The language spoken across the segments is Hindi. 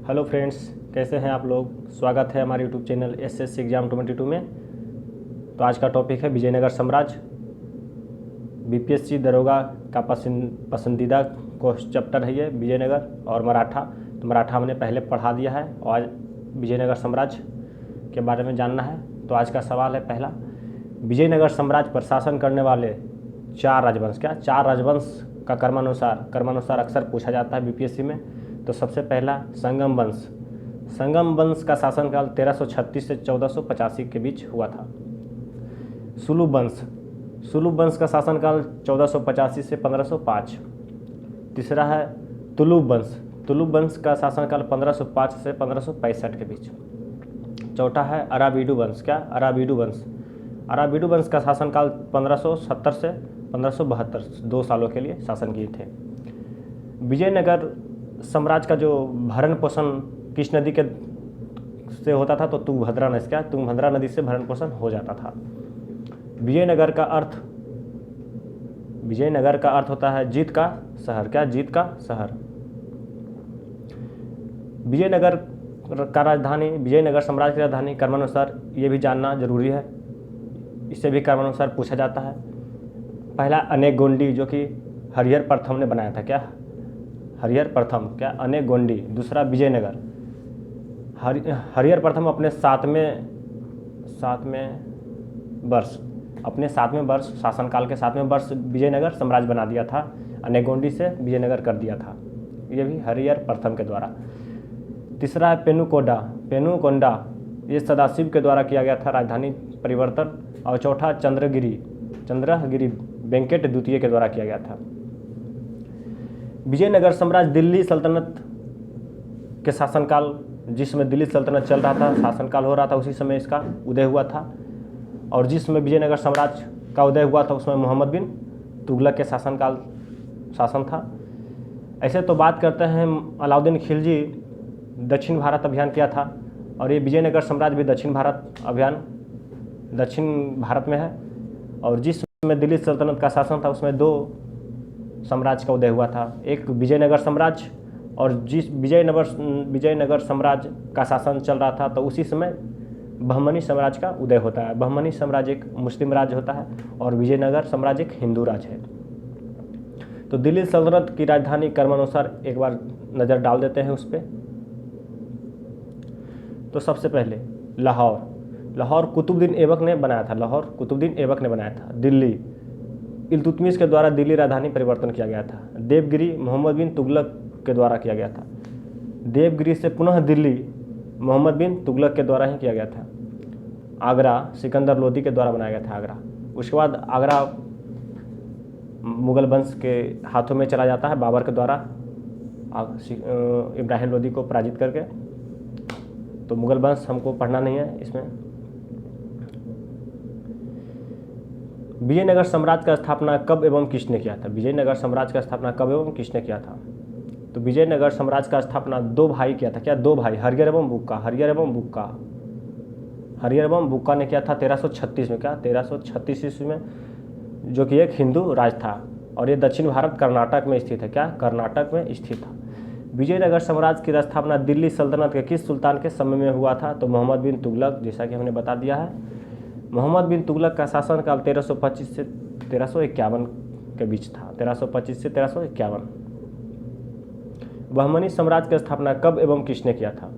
हेलो फ्रेंड्स, कैसे हैं आप लोग। स्वागत है हमारे यूट्यूब चैनल एसएससी एग्ज़ाम 22 में। तो आज का टॉपिक है विजयनगर साम्राज्य। बीपीएससी दरोगा का पसंदीदा चैप्टर है ये, विजयनगर और मराठा। तो मराठा हमने पहले पढ़ा दिया है और आज विजयनगर साम्राज्य के बारे में जानना है। तो आज का सवाल है पहला, विजयनगर साम्राज्य पर शासन करने वाले चार राजवंश। चार राजवंश का क्रमानुसार अक्सर पूछा जाता है बीपीएससी में। तो सबसे पहला संगम वंश। संगम वंश का शासनकाल 1336 से 1485 के बीच हुआ था। सुलुभ वंश का शासनकाल 1485 से 1505। तीसरा है तुलुब वंश का शासनकाल 1505 से 1565 के बीच। चौथा है अराबीडु वंश का शासनकाल 1570 से 1572, 2 सालों के लिए शासन किए थे। विजयनगर साम्राज्य का जो भरण पोषण किस नदी के से होता था, तो तुंगभद्रा नदी से भरण पोषण हो जाता था। विजयनगर का अर्थ होता है जीत का शहर। विजयनगर साम्राज्य की राजधानी क्रमानुसार ये भी जानना जरूरी है, इससे भी क्रमानुसार पूछा जाता है। पहला अनेक गोंडी, जो कि हरिहर प्रथम ने बनाया था। अनेक गोंडी। दूसरा विजयनगर। हरिहर प्रथम अपने सातवें वर्ष शासनकाल के 7वें वर्ष विजयनगर साम्राज्य बना दिया था। अनेक गोंडी से विजयनगर कर दिया था, ये भी हरिहर प्रथम के द्वारा। तीसरा है पेनुकोंडा, ये सदाशिव के द्वारा किया गया था राजधानी परिवर्तन। और चौथा चंद्रगिरी वेंकट द्वितीय के द्वारा किया गया था। विजयनगर साम्राज्य दिल्ली सल्तनत के शासनकाल, जिस समय दिल्ली सल्तनत चल रहा था, शासनकाल हो रहा था, उसी समय इसका उदय हुआ था। और जिस समय विजयनगर साम्राज्य का उदय हुआ था, उसमें मोहम्मद बिन तुगलक के शासन था। ऐसे तो बात करते हैं अलाउद्दीन खिलजी दक्षिण भारत अभियान किया था, और ये विजयनगर साम्राज्य भी दक्षिण भारत में है। और जिस समय दिल्ली सल्तनत का शासन था, उसमें 2 साम्राज्य का उदय हुआ था, एक विजयनगर साम्राज्य, और जिस विजयनगर साम्राज्य का शासन चल रहा था, तो उसी समय बहमनी साम्राज्य का उदय होता है। बहमनी साम्राज्य एक मुस्लिम राज्य होता है और विजयनगर साम्राज्य एक हिंदू राज्य है। तो दिल्ली सल्तनत की राजधानी क्रमानुसार एक बार नज़र डाल देते हैं उस पर। तो सबसे पहले लाहौर कुतुबुद्दीन ऐबक ने बनाया था। दिल्ली इल्तुतमिश के द्वारा दिल्ली राजधानी परिवर्तन किया गया था। देवगिरी मोहम्मद बिन तुगलक के द्वारा किया गया था। देवगिरी से पुनः दिल्ली मोहम्मद बिन तुगलक के द्वारा ही किया गया था। आगरा सिकंदर लोदी के द्वारा बनाया गया था आगरा। उसके बाद आगरा मुगल वंश के हाथों में चला जाता है बाबर के द्वारा, इब्राहिम लोदी को पराजित करके। तो मुगल वंश हमको पढ़ना नहीं है इसमें। विजयनगर साम्राज्य का स्थापना कब एवं किसने किया था? तो विजयनगर साम्राज्य का स्थापना 2 भाई किया था। 2 भाई, हरिहर एवं बुक्का ने किया था 1336 में। 1336 ईस्वी में, जो कि एक हिंदू राज था, और ये दक्षिण भारत कर्नाटक में स्थित है। कर्नाटक में स्थित था। विजयनगर साम्राज्य की स्थापना दिल्ली सल्तनत के किस सुल्तान के समय में हुआ था? तो मोहम्मद बिन तुगलक, जैसा कि हमने बता दिया है। मोहम्मद बिन तुगलक का शासनकाल 1325 से 1351 के बीच था। 1325 से 1351। बहमनी साम्राज्य की स्थापना कब एवं किसने किया था?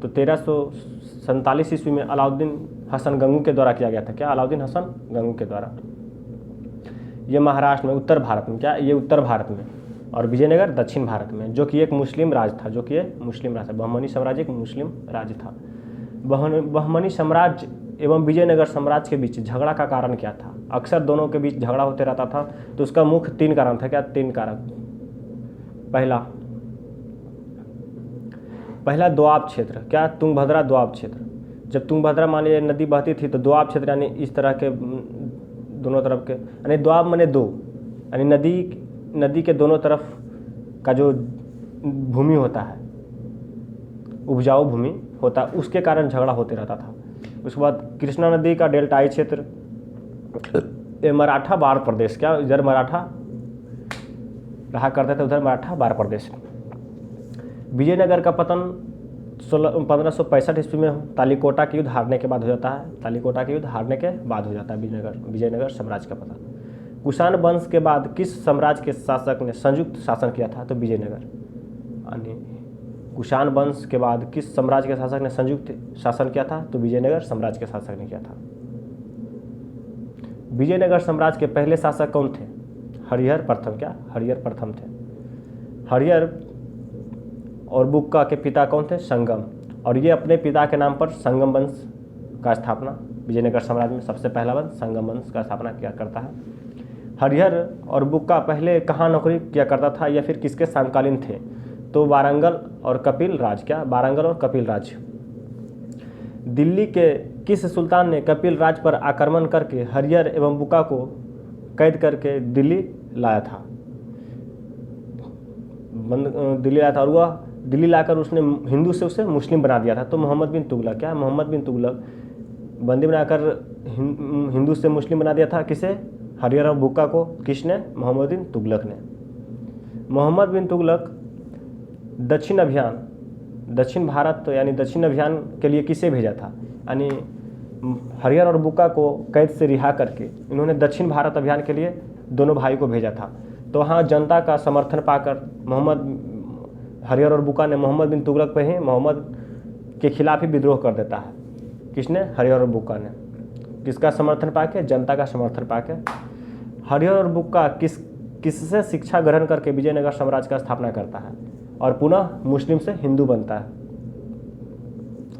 तो 1347 ईस्वी में अलाउद्दीन हसन गंगू के द्वारा किया गया था। अलाउद्दीन हसन गंगू के द्वारा। ये महाराष्ट्र में, उत्तर भारत में। ये उत्तर भारत में, और विजयनगर दक्षिण भारत में, जो कि एक मुस्लिम राज था। बहमनी साम्राज्य एक मुस्लिम राज्य था। बहमनी साम्राज्य एवं विजयनगर साम्राज्य के बीच झगड़ा का कारण क्या था? अक्सर दोनों के बीच झगड़ा होते रहता था। तो उसका मुख्य 3 कारण था। 3 कारक। पहला दोआब क्षेत्र। तुंगभद्रा दोआब क्षेत्र। जब तुंगभद्रा मान लीजिए नदी बहती थी, तो दोआब क्षेत्र यानी इस तरह के दोनों तरफ के, यानी दोआब माने 2, यानी नदी के दोनों तरफ का जो भूमि होता है, उपजाऊ भूमि होता है, उसके कारण झगड़ा होते रहता था। उसके बाद कृष्णा नदी का डेल्टाई क्षेत्र, मराठा बार प्रदेश। इधर मराठा रहा करते थे, उधर मराठा बार प्रदेश। विजयनगर का पतन 1565 ईस्वी में तालीकोटा के युद्ध हारने के बाद हो जाता है। तालीकोटा के युद्ध हारने के बाद हो जाता है विजयनगर साम्राज्य का पता। कुषाण वंश के बाद किस साम्राज्य के शासक ने संयुक्त शासन किया था? तो विजयनगर। यानी कुषाण वंश के बाद किस साम्राज्य के शासक ने संयुक्त शासन किया था? तो विजयनगर साम्राज्य के शासक ने किया था। विजयनगर साम्राज्य के पहले शासक कौन थे? हरिहर प्रथम। क्या? हरिहर प्रथम थे। हरिहर और बुक्का के पिता कौन थे? संगम। और ये अपने पिता के नाम पर संगम वंश का स्थापना, विजयनगर साम्राज्य में सबसे पहला वंश संगम वंश का स्थापना किया करता है। हरिहर और बुक्का पहले कहाँ नौकरी किया करता था या फिर किसके समकालीन थे? तो वारंगल और कपिल राज। क्या? वारंगल और कपिल राज। दिल्ली के किस सुल्तान ने कपिल राज पर आक्रमण करके हरिहर एवं बुक्का को कैद करके दिल्ली लाया था? दिल्ली लाया था और वह दिल्ली लाकर उसने हिंदू से उसे मुस्लिम बना दिया था। तो मोहम्मद बिन तुगलक। क्या? मोहम्मद बिन तुगलक बंदी बनाकर हिंदू से मुस्लिम बना दिया था। किसे? हरिहर और बुक्का को। किसने? मोहम्मद बिन तुगलक ने। मोहम्मद बिन तुगलक दक्षिण अभियान, दक्षिण भारत यानी दक्षिण अभियान के लिए किसे भेजा था? यानी हरिहर और बुक्का को कैद से रिहा करके इन्होंने दक्षिण भारत अभियान के लिए दोनों भाई को भेजा था। तो वहाँ जनता का समर्थन पाकर हरिहर और बुक्का ने मोहम्मद बिन तुगलक पे ही मोहम्मद के खिलाफ ही विद्रोह कर देता है। किसने? हरिहर और बुक्का ने। किसका समर्थन पाके? जनता का समर्थन पाके। हरिहर और बुक्का किससे शिक्षा ग्रहण करके विजयनगर साम्राज्य का स्थापना करता है और पुनः मुस्लिम से हिंदू बनता है?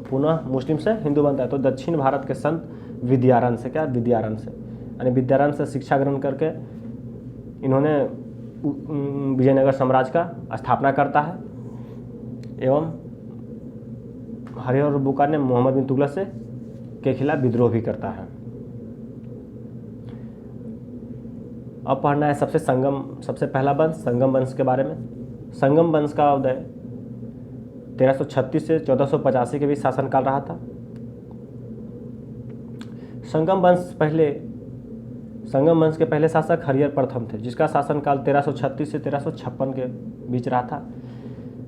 पुनः मुस्लिम से हिंदू बनता है। तो दक्षिण भारत के संत विद्यारण्य से। क्या? विद्यारण्य से। यानी विद्यारण्य से शिक्षा ग्रहण करके इन्होंने विजयनगर साम्राज्य का स्थापना करता है एवं हरिहर और बुक्का ने मोहम्मद बिन तुगलक से के खिलाफ विद्रोह भी करता है। अब पढ़ना है सबसे पहला वंश संगम वंश के बारे में। संगम वंश का उदय 1336 से 1485 के बीच शासनकाल रहा था। संगम वंश के पहले शासक हरिहर प्रथम थे, जिसका शासनकाल 1336 से 1356 के बीच रहा था।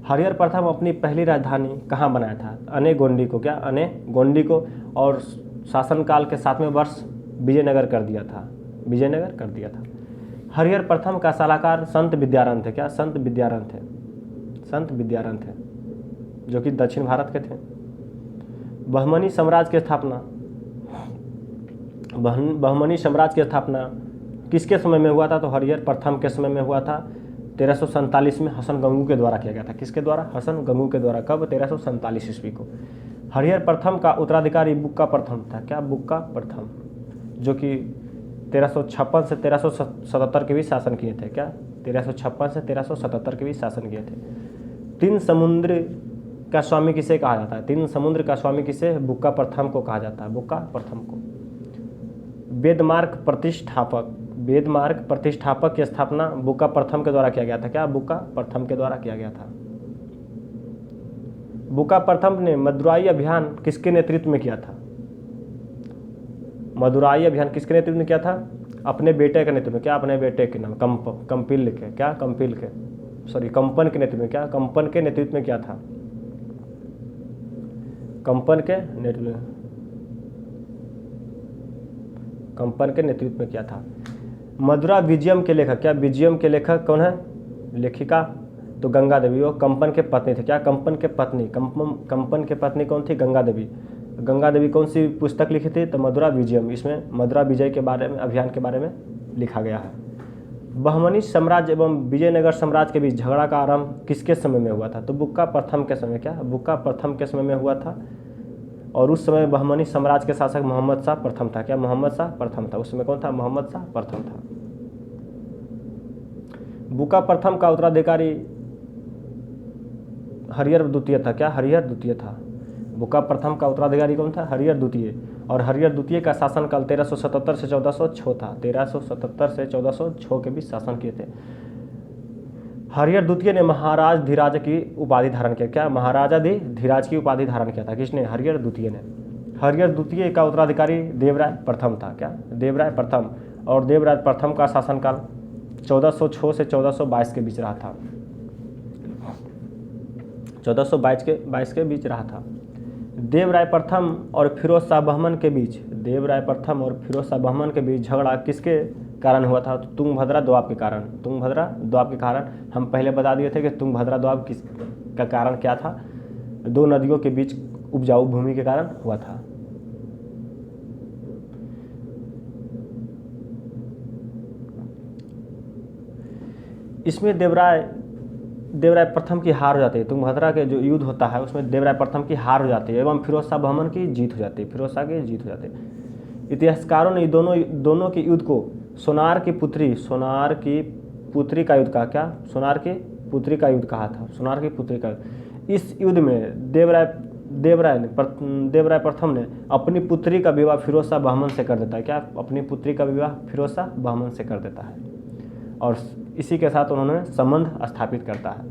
हरिहर प्रथम अपनी पहली राजधानी कहाँ बनाया था? अनेगोंडी को। क्या? अनेगोंडी को। और शासनकाल के 7वें वर्ष विजयनगर कर दिया था। विजयनगर कर दिया था। हरिहर प्रथम का सलाहकार संत विद्यारण्य थे। क्या? संत विद्यारण्य थे। संत विद्यारण्य थे जो कि दक्षिण भारत के थे। बहमनी साम्राज्य की स्थापना किसके समय में हुआ था? तो हरिहर प्रथम के समय में हुआ था। 1347 में हसन गंगू के द्वारा किया गया था। किसके द्वारा? हसन गंगू के द्वारा। कब? 1347 ईस्वी को। हरिहर प्रथम का उत्तराधिकारी बुक्का प्रथम था। क्या? बुक्का प्रथम, जो कि 1356 से 1377 के बीच शासन किए थे। क्या? 1356 से 1377 के बीच शासन किए थे। तीन समुद्र का स्वामी किसे कहा जाता है? तीन समुद्र का स्वामी किसे? बुक्का प्रथम को कहा जाता है। बुक्का प्रथम को। वेदमार्ग प्रतिष्ठापक की स्थापना बुक्का प्रथम के द्वारा किया गया था। क्या? बुक्का प्रथम के द्वारा किया गया था। बुक्का प्रथम ने मदुराई अभियान किसके नेतृत्व में किया था? मदुराई अभियान किसके नेतृत्व में किया था? अपने बेटे के नेतृत्व में। क्या? अपने बेटे के नाम कंपिल के। क्या? कंपन के नेतृत्व में। क्या? कंपन के नेतृत्व में किया था। कंपन के नेतृत्व में किया था। मदुरा विजयम के लेखक। क्या? विजयम के लेखक कौन है? लेखिका तो गंगा देवी। वो कंपन के पत्नी थे। क्या? कंपन के पत्नी कौन थी? गंगा देवी। गंगा देवी कौन सी पुस्तक लिखी थी? तो मदुरा विजयम। इसमें मदुरा विजय के बारे में, अभियान के बारे में लिखा गया है। बहमनी साम्राज्य एवं विजयनगर साम्राज्य के बीच झगड़ा का आरंभ किसके समय में हुआ था? तो बुक्का प्रथम के समय। क्या? बुक्का प्रथम के समय में हुआ था। और उस समय बहमनी साम्राज्य के शासक मोहम्मद शाह प्रथम था। क्या? मोहम्मद शाह प्रथम था। उस समय कौन था? मोहम्मद शाह प्रथम था। बुक्का प्रथम का उत्तराधिकारी हरिहर द्वितीय था। क्या? हरिहर द्वितीय था। बुक्का प्रथम का उत्तराधिकारी कौन था? हरिहर द्वितीय। और हरिहर द्वितीय का शासनकाल 1377 से 1406 था। 1377 से 1406 के बीच शासन किए थे। हरिहर द्वितीय ने महाराज धीराज की उपाधि धारण किया। क्या? महाराजा धीराज की उपाधि धारण किया था। किसने? हरिहर द्वितीय ने। हरिहर द्वितीय का उत्तराधिकारी देवराय प्रथम था। क्या? देवराय प्रथम। और देवराय प्रथम का शासनकाल 1406 से 1422 के बीच रहा था। 1422 के बीच रहा था। देवराय प्रथम और फिरोज शाह बहमन के बीच झगड़ा किसके कारण हुआ था? तो तुंगभद्रा दोआब के कारण। हम पहले बता दिए थे कि तुंगभद्रा दोआब का कारण क्या था? दो नदियों के बीच उपजाऊ भूमि के कारण हुआ था। इसमें देवराय प्रथम की हार हो जाती है। तुंगभद्रा के जो युद्ध होता है उसमें देवराय प्रथम की हार हो जाती है एवं फिरोज शाह बहमन की जीत हो जाती है। इतिहासकारों ने दोनों के युद्ध को सोनार की पुत्री का युद्ध कहा। क्या? सोनार की पुत्री का युद्ध कहा था। इस युद्ध में देवराय प्रथम ने अपनी पुत्री का विवाह फिरोज शाह बहमन से कर देता है। क्या? अपनी पुत्री का विवाह फिरोज शाह बहमन से कर देता है और इसी के साथ उन्होंने संबंध स्थापित करता है।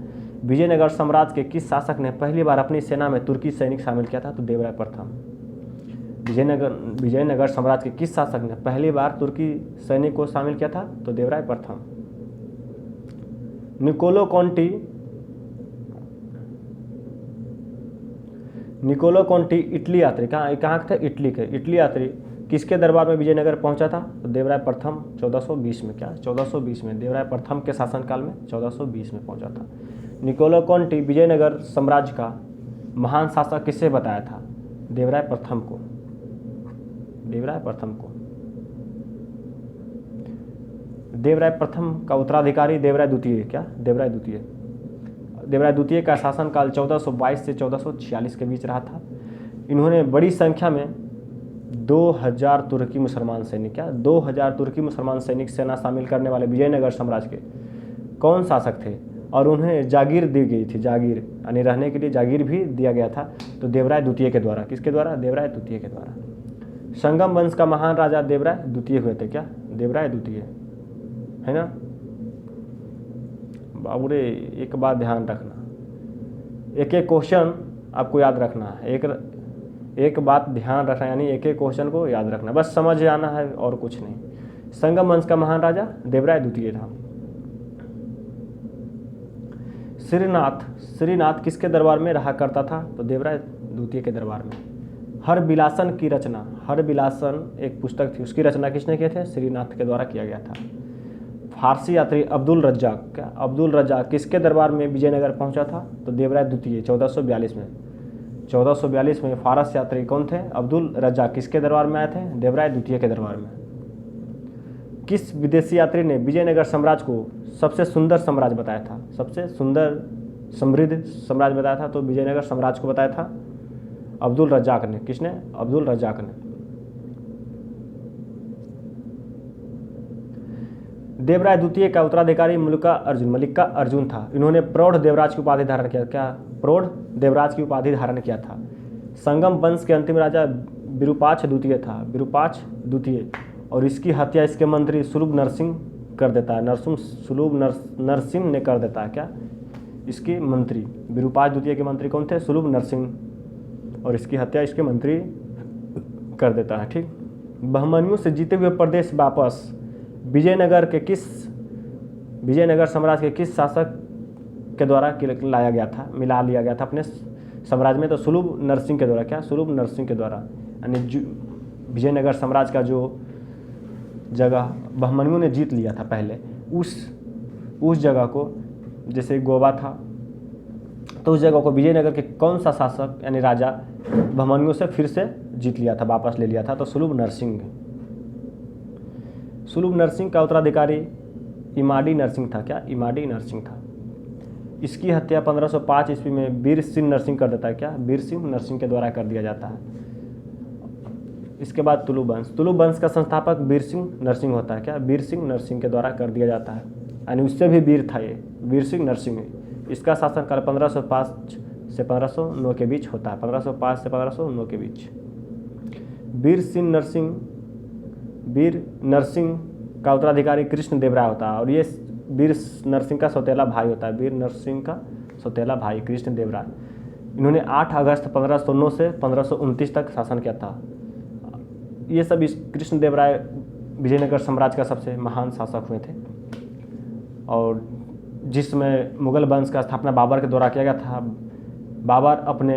विजयनगर साम्राज्य के किस शासक ने पहली बार अपनी सेना में तुर्की सैनिक शामिल किया था? तो देवराय प्रथम। विजयनगर साम्राज्य के किस शासक ने पहली बार तुर्की सैनिक को शामिल किया था? तो देवराय प्रथम। निकोलो कॉन्टी इटली यात्री कहाँ थे? इटली यात्री किसके दरबार में विजयनगर पहुंचा था? तो देवराय प्रथम 1420 में। क्या? 1420 में देवराय प्रथम के शासनकाल में 1420 में पहुंचा था। निकोलो कॉन्टी विजयनगर साम्राज्य का महान शासक किसे बताया था? देवराय प्रथम को। देवराय प्रथम का उत्तराधिकारी देवराय द्वितीय। क्या? देवराय द्वितीय का शासनकाल 1422 से 1446 के बीच रहा था। इन्होंने बड़ी संख्या में 2000 तुर्की मुसलमान सैनिक सेना शामिल करने वाले विजयनगर साम्राज्य के कौन शासक थे? और उन्हें जागीर दी गई थी। यानी रहने के लिए जागीर भी दिया गया था। तो देवराय द्वितीय के द्वारा। किसके द्वारा? देवराय द्वितीय के द्वारा। संगम वंश का महान राजा देवराय द्वितीय हुए थे। क्या? देवराय द्वितीय, है ना बाबूरे? एक बात ध्यान रखना, एक क्वेश्चन आपको याद रखना है। एक बात ध्यान रखना, यानी एक क्वेश्चन को याद रखना, बस समझ आना है और कुछ नहीं। संगम वंश का महान राजा देवराय द्वितीय था। श्रीनाथ किसके दरबार में रहा करता था? तो देवराय द्वितीय के दरबार में। हरबिलासन एक पुस्तक थी, उसकी रचना किसने किए थे? श्रीनाथ के द्वारा किया गया था। फारसी यात्री अब्दुल रज्जाक किसके दरबार में विजयनगर पहुंचा था? तो देवराय द्वितीय 1442 में फारस यात्री कौन थे? अब्दुल रज्जाक किसके दरबार में आए थे? देवराय द्वितीय के दरबार में। किस विदेशी यात्री ने विजयनगर साम्राज्य को सबसे सुंदर साम्राज्य बताया था? सबसे सुंदर समृद्ध साम्राज्य बताया था? तो विजयनगर साम्राज्य को बताया था अब्दुल रज्जाक ने। किसने? अब्दुल रज्जाक ने। देवराय द्वितीय का उत्तराधिकारी मल्लिका अर्जुन था। इन्होंने प्रौढ़ देवराज की उपाधि धारण किया। क्या? प्रौढ़ देवराज की उपाधि धारण किया था। संगम वंश के अंतिम राजा विरूपाक्ष द्वितीय था। और इसकी हत्या इसके मंत्री सुलभ नरसिंह कर देता है। सुलभ नरसिंह ने कर देता है। क्या? इसके मंत्री विरूपाक्ष द्वितीय के मंत्री कौन थे? सुलभ नरसिंह, और इसकी हत्या इसके मंत्री कर देता है। ठीक। बहमनियों से जीते हुए प्रदेश वापस विजयनगर साम्राज्य के किस शासक के द्वारा लाया गया था, मिला लिया गया था अपने साम्राज्य में? तो सुलभ नरसिंह के द्वारा। क्या? सुलभ नरसिंह के द्वारा। यानी विजयनगर साम्राज्य का जो जगह बहमनियों ने जीत लिया था पहले, उस जगह को, जैसे गोवा था, तो उस जगह को विजयनगर के कौन सा शासक यानी राजा बहमनियों से फिर से जीत लिया था, वापस ले लिया था? तो सुलभ नरसिंह का उत्तराधिकारी इमाडी नरसिंह था। क्या? इमाडी नरसिंह था। इसकी हत्या 1505 ईस्वी में वीर सिंह नरसिंह कर देता है। क्या? वीर सिंह नरसिंह के द्वारा कर दिया जाता है। इसके बाद तुलु वंश का संस्थापक वीर सिंह नरसिंह होता है। क्या? वीर सिंह नरसिंह के द्वारा कर दिया जाता है, यानी उससे भी वीर था ये वीर सिंह नरसिंह। इसका शासनकाल 1505 से 1509 के बीच होता है। 1505 से 1509 के बीच। वीर नरसिंह का उत्तराधिकारी कृष्ण देव राय होता है, और ये वीर नरसिंह का सौतेला भाई होता है। वीर नरसिंह का सौतेला भाई कृष्ण देव राय। इन्होंने 8 अगस्त 1509 से 1529 तक शासन किया था। ये सब इस कृष्ण देव राय विजयनगर साम्राज्य का सबसे महान शासक हुए थे, और जिसमें मुगल वंश का स्थापना बाबर के द्वारा किया गया था। बाबर अपने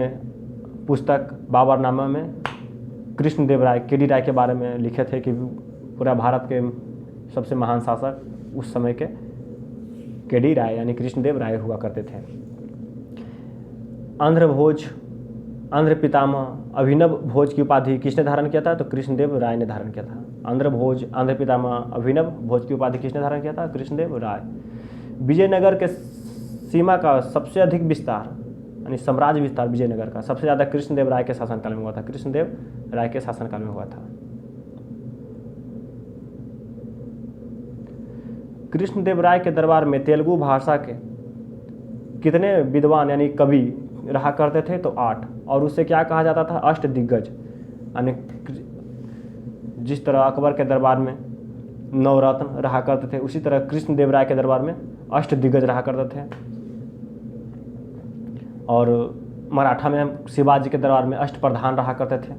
पुस्तक बाबरनामा में कृष्णदेव राय के डी राय के बारे में लिखे थे कि पूरा भारत के सबसे महान शासक उस समय के डी राय यानी कृष्णदेव राय हुआ करते थे। आंध्र भोज, आंध्र पितामह अभिनव भोज की उपाधि किसने धारण किया था? तो कृष्णदेव राय ने धारण किया था। आंध्र भोज, आंध्र पितामह अभिनव भोज की उपाधि किसने धारण किया था? कृष्णदेव राय। विजयनगर के सीमा का सबसे अधिक विस्तार यानी साम्राज्य विस्तार विजयनगर का सबसे ज़्यादा कृष्णदेव राय के शासनकाल में हुआ था। कृष्णदेव राय के शासनकाल में हुआ था। कृष्णदेव राय के दरबार में तेलुगु भाषा के कितने विद्वान यानी कवि रहा करते थे? तो 8। और उसे क्या कहा जाता था? अष्टदिग्गज। यानी जिस तरह अकबर के दरबार में नवरत्न रहा करते थे, उसी तरह कृष्णदेव राय के दरबार में अष्टदिग्गज रहा करते थे। और मराठा में शिवाजी के दरबार में अष्टप्रधान रहा करते थे।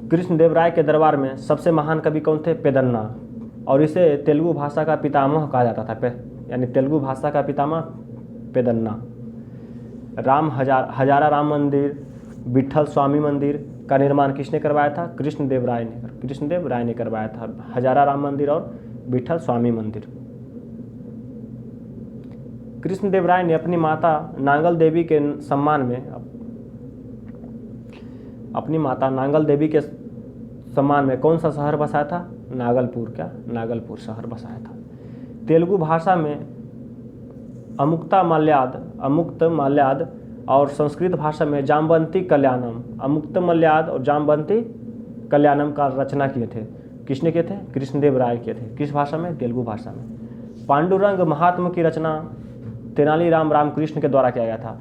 कृष्णदेव राय के दरबार में सबसे महान कवि कौन थे? पेदन्ना। और इसे तेलुगु भाषा का पितामह कहा जाता था, यानी तेलुगु भाषा का पितामह पेदन्ना। हजारा राम मंदिर, विट्ठल स्वामी मंदिर का निर्माण किसने करवाया था? कृष्णदेव राय ने करवाया था। हजारा राम मंदिर और विट्ठल स्वामी मंदिर। कृष्णदेव राय ने अपनी माता नांगल देवी के सम्मान में कौन सा शहर बसाया था? नागलपुर शहर बसाया था। तेलुगु भाषा में अमुक्त मल्याद और संस्कृत भाषा में जाम्बंती कल्याणम का रचना किए थे। किसने किए थे? कृष्णदेव राय किए थे। किस भाषा में? तेलुगु भाषा में। पांडुरंग महात्म की रचना तेनालीराम रामकृष्ण के द्वारा किया गया था।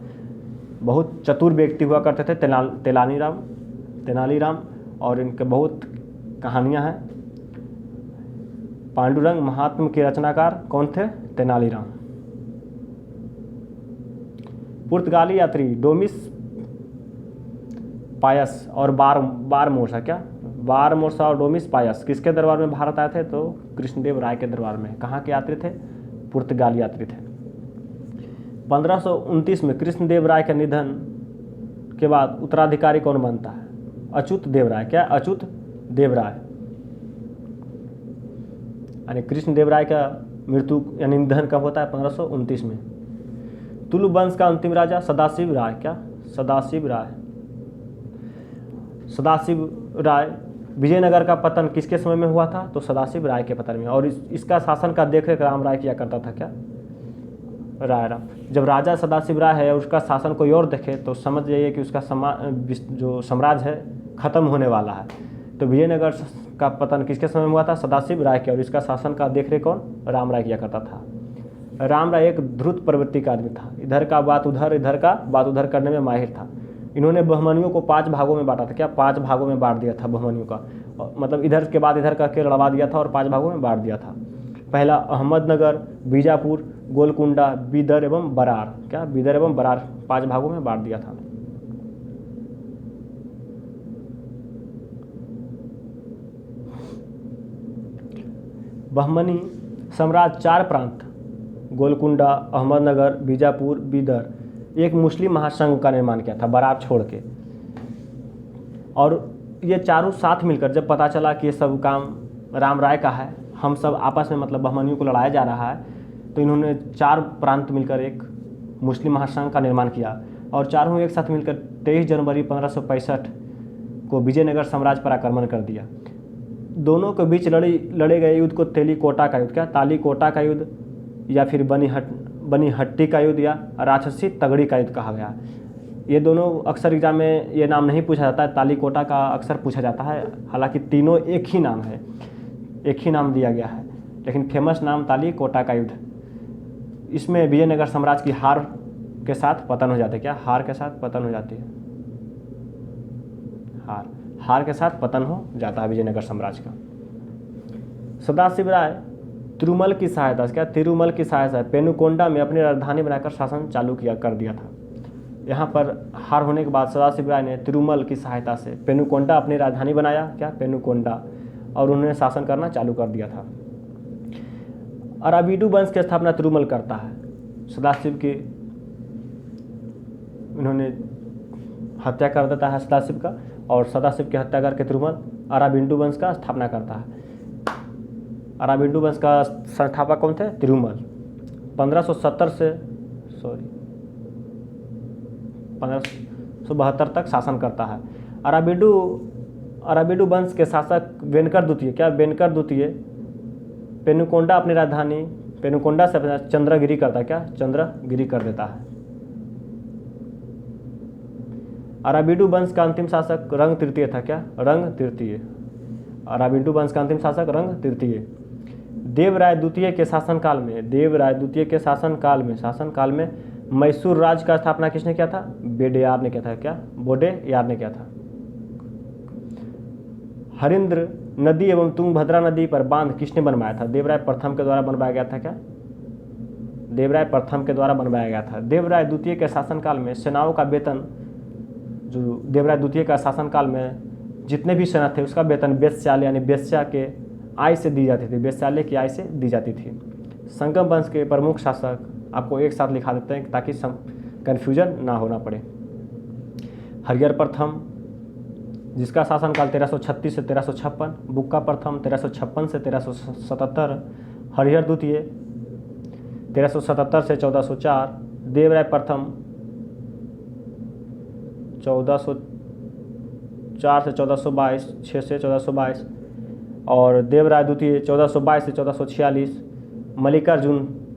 बहुत चतुर व्यक्ति हुआ करते थे तेनालीराम, और इनके बहुत कहानियां हैं। पांडुरंग महात्म के रचनाकार कौन थे? तेनालीराम। पुर्तगाली यात्री डोमिस पायस और बारमोसा और डोमिस पायस किसके दरबार में भारत आए थे? तो कृष्णदेव राय के दरबार में। कहाँ के यात्री थे? पुर्तगाली यात्री थे। 1529 में कृष्णदेव राय के निधन के बाद उत्तराधिकारी कौन बनता है? अच्युत देव राय। क्या? अच्युत देव राय। यानी कृष्णदेव राय का मृत्यु यानी निधन कब होता है? 1529 में। तुलु वंश का अंतिम राजा सदाशिव राय। क्या? सदाशिव राय। विजयनगर का पतन किसके समय में हुआ था? तो सदाशिव राय के पतन में। और इसका शासन का देखरेख राम राय किया करता था। क्या? राम। जब राजा सदाशिव राय है और उसका शासन कोई और देखे तो समझ जाइए कि उसका जो साम्राज्य है खत्म होने वाला है। तो विजयनगर का पतन किसके समय में हुआ था? सदाशिव राय के। और इसका शासन का देखरेख कौन? राम राय किया करता था। राम राय एक द्रुत प्रवृत्ति का आदमी था। इधर का बात उधर करने में माहिर था। इन्होंने बहमनियों को 5 भागों में बांटा था। क्या? 5 भागों में बांट दिया था बहमनियों का। मतलब इधर के बाद इधर करके लड़वा दिया था और 5 भागों में बांट दिया था। पहला अहमदनगर, बीजापुर, गोलकुंडा, बीदर एवं बरार। क्या? बीदर एवं बरार 5 भागों में बांट दिया था। बहमनी साम्राज्य 4 प्रांत गोलकुंडा, अहमदनगर, बीजापुर, बीदर एक मुस्लिम महासंघ का निर्माण किया था बरार छोड़ के। और ये चारों साथ मिलकर जब पता चला कि ये सब काम राम राय का है, हम सब आपस में मतलब बहमनियों को लड़ाया जा रहा है, तो इन्होंने 4 प्रांत मिलकर एक मुस्लिम महासंघ का निर्माण किया। और चारों एक साथ मिलकर 23 जनवरी 1565 को विजयनगर साम्राज्य पर आक्रमण कर दिया। दोनों के बीच लड़े गए युद्ध को तेलीकोटा का युद्ध, क्या? तालीकोटा का युद्ध या फिर बनीहट्टी का युद्ध या राक्षसी तगड़ी का युद्ध कहा गया। ये दोनों अक्सर एग्जाम में ये नाम नहीं पूछा जाता है। तालीकोटा का अक्सर पूछा जाता है, हालांकि तीनों एक ही नाम है, एक ही नाम दिया गया है, लेकिन फेमस नाम तालीकोटा का युद्ध। इसमें विजयनगर साम्राज्य की हार के साथ पतन हो जाते। क्या? हार के साथ पतन हो जाती है। हार के साथ पतन हो जाता है विजयनगर साम्राज्य का। सदाशिव राय तिरुमल की सहायता से पेनुकोंडा में अपनी राजधानी बनाकर शासन चालू कर दिया था। यहाँ पर हार होने के बाद सदाशिव राय ने तिरुमल की सहायता से पेनुकोंडा अपनी राजधानी बनाया। क्या? पेनुकोंडा। और उन्होंने शासन करना चालू कर दिया था। अराविडु वंश की स्थापना तिरुमल करता है। सदाशिव की इन्होंने हत्या कर देता है सदाशिव का, और सदाशिव की हत्या करके तिरुमल अराबिंदु वंश का स्थापना करता है। अराबिंदु वंश का संस्थापक कौन थे? तिरुमल। 1572 तक शासन करता है। अराबिंदु वंश के शासक वेनकर द्वितीय, क्या वेनकर द्वितीय पेनुकोंडा अपनी राजधानी पेनुकोंडा से अपना चंद्रगिरी करता है, क्या चंद्रगिरी कर देता है। अराबिंदु वंश का अंतिम शासक रंग तृतीय था, क्या रंग तृतीय। अराबिंदु वंश का अंतिम शासक रंग तृतीय। देवराय द्वितीय के शासनकाल में मैसूर राज्य का स्थापना किसने किया था? बेडेयार ने किया था, क्या बोडेयार ने किया था। हरिंद्र नदी एवं तुंगभद्रा नदी पर बांध किसने बनवाया था? देवराय प्रथम के द्वारा बनवाया गया था, क्या देवराय प्रथम के द्वारा बनवाया गया था। देवराय द्वितीय के शासनकाल में सेनाओं का वेतन, जो देवराय द्वितीय का शासनकाल में जितने भी सेना थे उसका वेतन वेश्यालय यानी वेश्या के आय से दी जाती थी, वेश्यालय की आय से दी जाती थी। संगम वंश के प्रमुख शासक आपको एक साथ लिखा देते हैं ताकि कन्फ्यूजन ना होना पड़े। हरिहर प्रथम जिसका शासनकाल 1336 से 1356, बुक्का प्रथम 1356 से 1377, हरिहर द्वितीय 1377 से 1404, देवराय प्रथम 1404 से 1422, 6 से 1422, और देवराय द्वितीय 1422 से 1446,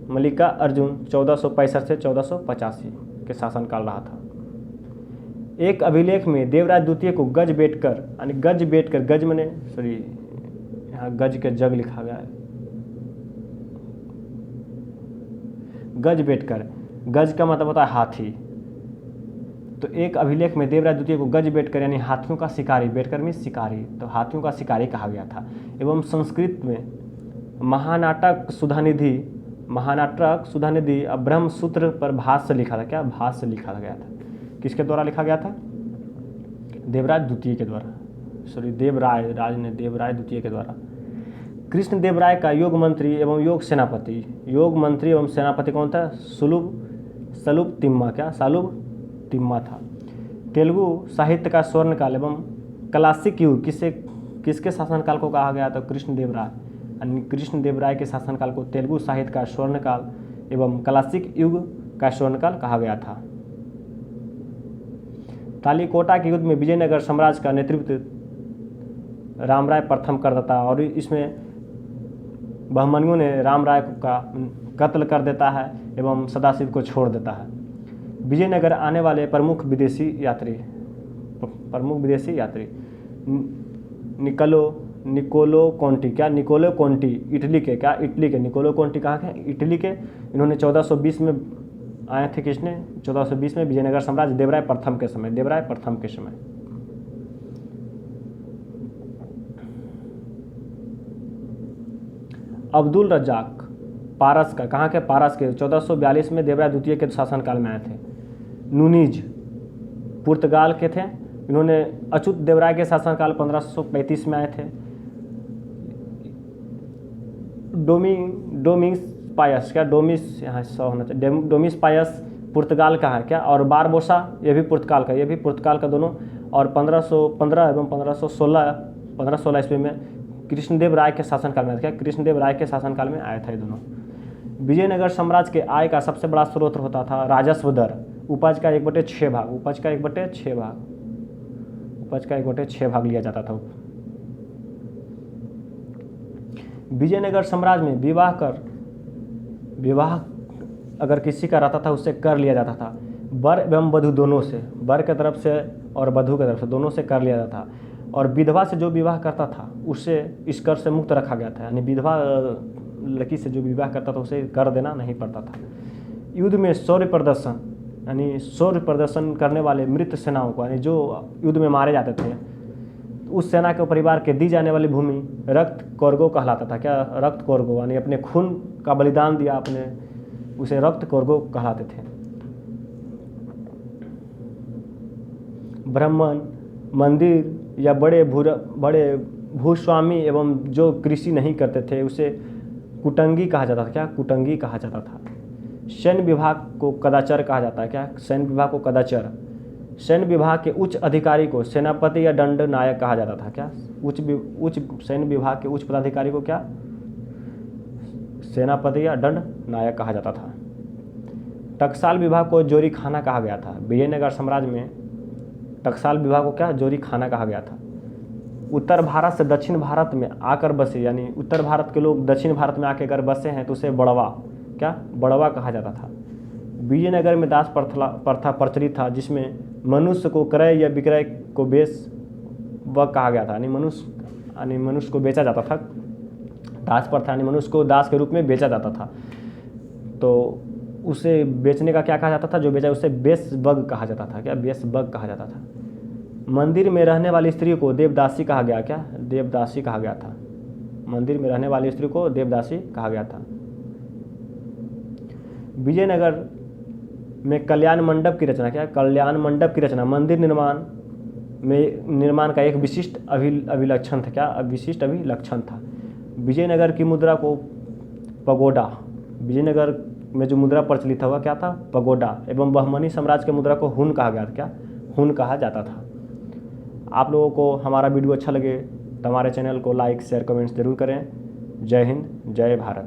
मल्लिका अर्जुन 1465 से 1485 के शासनकाल रहा था। एक अभिलेख में देवराय द्वितीय को गज बेटकर यानी गज मने यहाँ गज के जग लिखा गया है, गज बेटकर, गज का मतलब होता है हाथी। तो एक अभिलेख में देवराय द्वितीय को गज बेटकर यानी हाथियों का शिकारी, बेटकर में शिकारी, तो हाथियों का शिकारी कहा गया था। एवं संस्कृत में महानाटक सुधानिधि ब्रह्म सूत्र पर भाष्य लिखा था, क्या भाष्य लिखा गया था। किसके द्वारा लिखा गया था? देवराय द्वितीय के द्वारा, देवराय द्वितीय के द्वारा। कृष्ण देव राय का योग मंत्री एवं योग सेनापति कौन था? सलूब तिम्मा था। तेलुगु साहित्य का स्वर्णकाल एवं क्लासिक युग किसके शासनकाल को कहा गया? तो कृष्णदेव राय के शासनकाल को तेलुगु साहित्य का स्वर्णकाल एवं क्लासिक युग का स्वर्णकाल कहा गया था। तालीकोटा के युद्ध में विजयनगर साम्राज्य का नेतृत्व रामराय प्रथम कर देता और इसमें बहमनियों ने रामराय का कत्ल कर देता है एवं सदाशिव को छोड़ देता है। विजयनगर आने वाले प्रमुख विदेशी यात्री निकोलो कोंटी इटली के निकोलो कोंटी कहाँ के? इटली के। इन्होंने 1420 में आए थे। किसने? 1420 में विजयनगर साम्राज्य देवराय प्रथम के समय। अब्दुल रज्जाक पारस का, कहाँ के? पारस के। 1442 में देवराय द्वितीय के शासनकाल में आए थे। नूनीज पुर्तगाल के थे। इन्होंने अच्युत देवराय के शासनकाल 1535 में आए थे। डोमिस पायस पुर्तगाल का है, क्या? और बारबोसा ये भी पुर्तगाल का दोनों। और 1515 एवं 1516 ईस्वी में कृष्णदेव राय के शासनकाल में, क्या? कृष्णदेव राय के शासनकाल में आए थे ये दोनों। विजयनगर साम्राज्य के आय का सबसे बड़ा स्रोत होता था राजस्व दर, उपज का 1/6 भाग लिया जाता था। विजयनगर साम्राज्य में विवाह अगर किसी का रहता था उससे कर लिया जाता था। वर एवं वधू दोनों से, वर की तरफ से और वधू की तरफ से, दोनों से कर लिया जाता था। और विधवा से जो विवाह करता था उससे इस कर से मुक्त रखा गया था। यानी विधवा लड़की से जो विवाह करता था उसे कर देना नहीं पड़ता था। युद्ध में शौर्य प्रदर्शन करने वाले मृत सेनाओं को, यानी जो युद्ध में मारे जाते थे, उस सेना के परिवार के दी जाने वाली भूमि रक्त कौरगो कहलाता था, क्या? रक्त कौरगो, यानी अपने खून का बलिदान दिया आपने, उसे रक्त कौरगो कहलाते थे। ब्राह्मण, मंदिर या बड़े भूस्वामी एवं जो कृषि नहीं करते थे उसे कुटंगी कहा जाता था, क्या? कुटंगी कहा जाता था। सैन्य विभाग को कदाचार कहा जाता है। क्या? सैन्य विभाग को कदाचार। सैन्य विभाग के उच्च अधिकारी को सेनापति या दंड नायक कहा जाता था। क्या? उच्च सैन्य विभाग के उच्च पदाधिकारी को क्या? सेनापति या दंड नायक कहा जाता था। टकसाल विभाग को जोरी खाना कहा गया था। विजयनगर साम्राज्य में टकसाल विभाग को क्या? जोरी खाना कहा गया था। उत्तर भारत से दक्षिण भारत में आकर बसे, यानी उत्तर भारत के लोग दक्षिण भारत में आके अगर बसे हैं तो उसे बड़वा, क्या? बड़वा कहा जाता था। विजयनगर में दास प्रथा प्रचलित था, जिसमें मनुष्य को क्रय या विक्रय को बेच वह कहा गया था, यानी मनुष्य को बेचा जाता था। दास प्रथा यानी मनुष्य को दास के रूप में बेचा जाता था। तो उसे बेचने का क्या कहा जाता था? जो बेचा उसे बेसबग कहा जाता था। क्या? बेसबग कहा जाता था। मंदिर में रहने वाली स्त्री को देवदासी कहा गया। क्या? देवदासी कहा गया था। मंदिर में रहने वाली स्त्री को देवदासी कहा गया था। विजयनगर में कल्याण मंडप की रचना। क्या? कल्याण मंडप की रचना मंदिर निर्माण का एक विशिष्ट अभिलक्षण था। क्या? विशिष्ट अभिलक्षण था। विजयनगर की मुद्रा को पगोडा, विजयनगर में जो मुद्रा प्रचलित था वह क्या था? पगोडा। एवं बहमनी साम्राज्य के मुद्रा को हुन कहा गया था। क्या? हुन कहा जाता था। आप लोगों को हमारा वीडियो अच्छा लगे तो हमारे चैनल को लाइक शेयर कमेंट्स जरूर करें। जय हिंद, जय भारत।